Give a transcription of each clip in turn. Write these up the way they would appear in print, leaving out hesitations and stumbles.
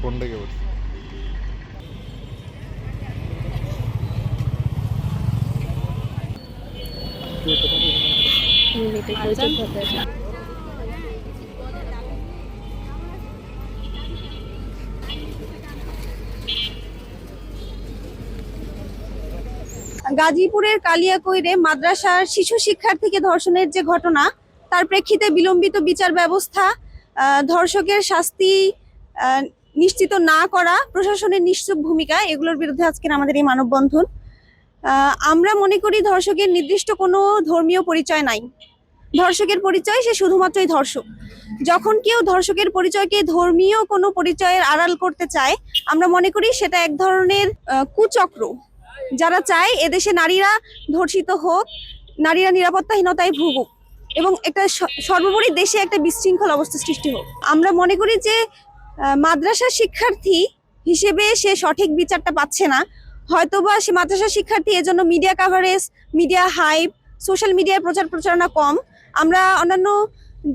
কোনটাকে বলছি? গাজীপুরের কালিয়াকৈরে মাদ্রাসার শিশু শিক্ষার্থীকে ধর্ষণের যে ঘটনা, তার প্রেক্ষিতে বিলম্বিত বিচার ব্যবস্থা, ধর্ষকের শাস্তি নিশ্চিত না করা, প্রশাসনের নিশ্চুপ ভূমিকা, এগুলোর বিরুদ্ধে আজকের আমাদের এই মানববন্ধন। আমরা মনে করি ধর্ষকের নির্দিষ্ট কোনো ধর্মীয় পরিচয় নাই। ধর্ষকের পরিচয় সে শুধুমাত্রই ধর্ষক। যখন কেউ ধর্ষকের পরিচয়কে ধর্মীয় কোনো পরিচয়ের আড়াল করতে চায়, আমরা মনে করি সেটা এক ধরনের কুচক্র। যারা চায় এদেশে নারীরা ধর্ষিত হোক, নারীরা নিরাপত্তাহীনতায় ভুগুক এবং একটা সর্বোপরি দেশে একটা বিশৃঙ্খল অবস্থা সৃষ্টি হোক। আমরা মনে করি যে মাদ্রাসা শিক্ষার্থী হিসেবে সে সঠিক বিচারটা পাচ্ছে না। হয়তোবা সে মাদ্রাসা শিক্ষার্থী, এজন্য media coverage, media hype, social মিডিয়ায় প্রচার প্রচারণা কম। আমরা অন্যান্য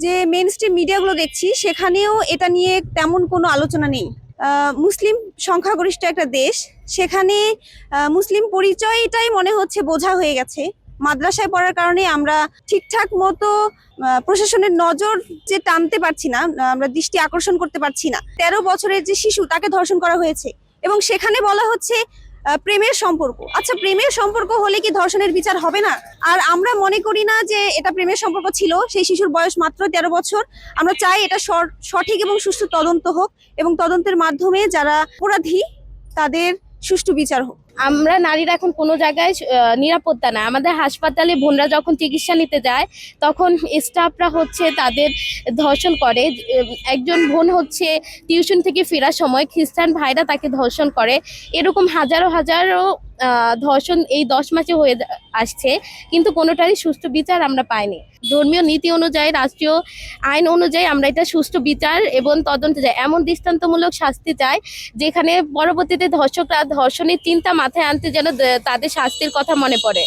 যে মেইন স্ট্রিম মিডিয়াগুলো দেখছি সেখানেও এটা নিয়ে তেমন কোনো আলোচনা নেই। মুসলিম সংখ্যাগরিষ্ঠ একটা দেশ, সেখানে মুসলিম পরিচয়টাই মনে হচ্ছে বোঝা হয়ে গেছে। মাদ্রাসায় পড়ার কারণে আমরা ঠিকঠাক মতো প্রশাসনের নজর যে টানতে পারছি না, আমরা দৃষ্টি আকর্ষণ করতে পারছি না। 13 বছরের যে শিশু, তাকে ধর্ষণ করা হয়েছে এবং সেখানে বলা হচ্ছে প্রেমের সম্পর্ক। আচ্ছা, প্রেমের সম্পর্ক হলে কি ধর্ষণের বিচার হবে না? আর আমরা মনে করি না যে এটা প্রেমের সম্পর্ক ছিল। সেই শিশুর বয়স মাত্র 13 বছর। আমরা চাই এটা সঠিক এবং সুষ্ঠু তদন্ত হোক এবং তদন্তের মাধ্যমে যারা অপরাধী তাদের সুষ্ঠু বিচার হোক। আমরা নারীরা এখন কোনো জায়গায় নিরাপত্তা না। আমাদের হাসপাতালে বোনরা যখন চিকিৎসা নিতে যায় তখন স্টাফরা হচ্ছে তাদের ধর্ষণ করে। একজন বোন হচ্ছে টিউশন থেকে ফেরার সময় খ্রিস্টান ভাইরা তাকে ধর্ষণ করে। এরকম হাজারো হাজারো ধর্ষণ এই 10 মাসে হয়ে আসছে, কিন্তু কোনোটারই সুষ্ঠু বিচার আমরা পাইনি। ধর্মীয় নীতি অনুযায়ী, রাষ্ট্রীয় আইন অনুযায়ী আমরা এটা সুষ্ঠু বিচার এবং তদন্ত চাই। এমন দৃষ্টান্তমূলক শাস্তি চাই যেখানে পরবর্তীতে ধর্ষকরা ধর্ষণের চিন্তা মাথায় আনতে যেন তাদের শাস্তির কথা মনে পড়ে।